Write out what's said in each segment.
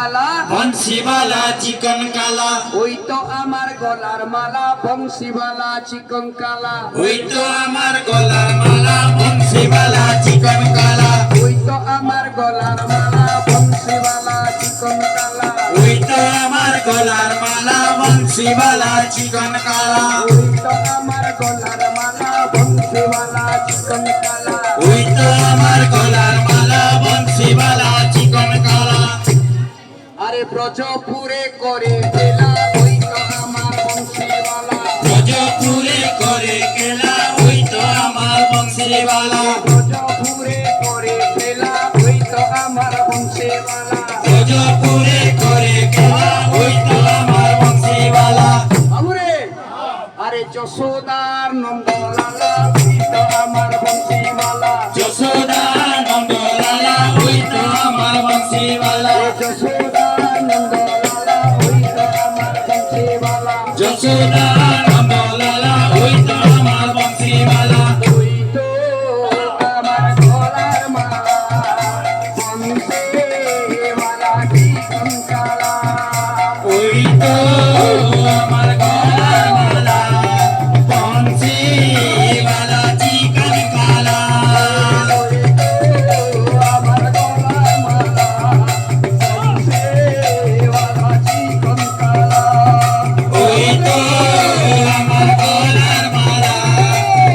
কালা বংশীওয়ালা চিকন কালা ওই তো আমার গলার মালা বংশীওয়ালা চিকন কালা ওই তো আমার গলার মালা বংশীওয়ালা চিকন কালা ওই তো আমার গলার মালা বংশীওয়ালা চিকন কালা ওই তো আমার গলার মালা বংশীওয়ালা চিকন কালা ওই তো আমার গলার মালা বংশীওয়ালা চিকন কালা ওই তো আমার গলার মালা বংশীওয়ালা চিকন কালা আরে ব্রজপুরে করে খেলা ওই তো আমার বংশীওয়ালা ব্রজপুরে করে খেলা ওই তো আমার বংশীওয়ালা ব্রজপুরে করে খেলা ওই তো আমার বংশীওয়ালা ব্রজপুরে করে খেলা ওই তো আমার বংশীওয়ালা বাবুরে আরে যশোদার নন্দলালা ওই তো আমার বংশীওয়ালা যশোদা নন্দলালা ওই তো আমার বংশীওয়ালা যশোদার নন্দলালা ওই তো আমার বংশীওয়ালা যশোদা নন্দলালা ওই তো আমার বংশীওয়ালা ওই তো আমার গলার মালা বংশীওয়ালা চিকন কালা ওই তো আমার গলার মালা বংশীওয়ালা চিকন কালা আমার গলার মালা বংশীওয়ালা চিকন কালা ওই তো আমার গলার মালা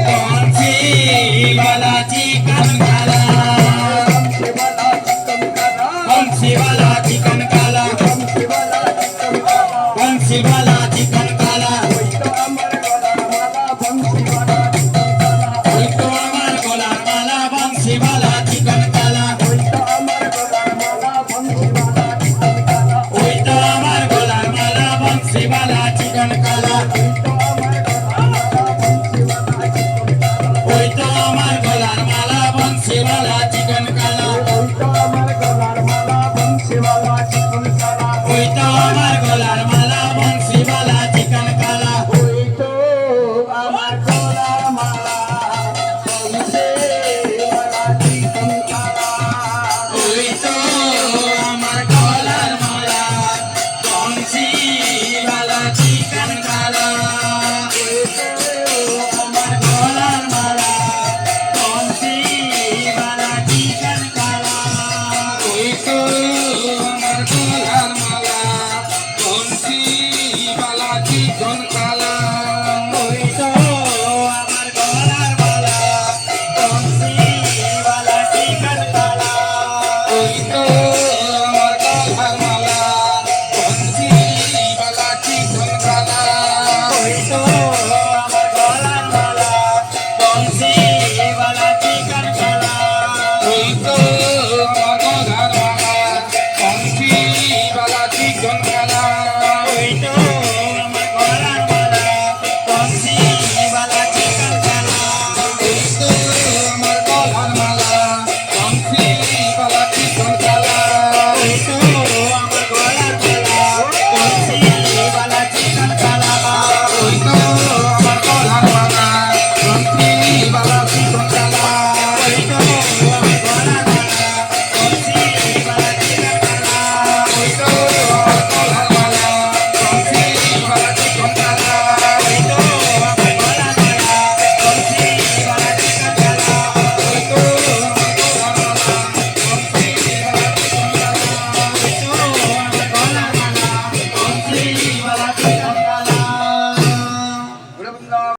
বংশীওয়ালা চিকন কালা বংশীওয়ালা চিকন কালা বংশীওয়ালা চিকন কালা ওই তো আমার গলার মালা বংশীওয়ালা চিকন কালা ওই তো আমার গলার মালা বংশীওয়ালা চিকন কালা ওই তো আমার গলার মালা বংশীওয়ালা চিকন কালা ওই তো আমার গলার মালা বংশীওয়ালা চিকন কালা ওই তো আমার গলার মালা বংশীওয়ালা চিকন কালা ওই তো আমার গলার মালা বংশীওয়ালা চিকন কালা ওই তো আমার গলার মালা বংশীওয়ালা চিকন কালা ওই তো আমার গলার মালা বংশীওয়ালা চিকন কালা ওই তো আমার গলার মালা বংশীওয়ালা চিকন কালা ওই তো আমার গলার মালা বংশীওয়ালা চিকন কালা ওই তো আমার গলার মালা বংশীওয়ালা চিকন কালা ওই তো আমার গলার মালা বংশীওয়ালা চিকন কালা ওই তো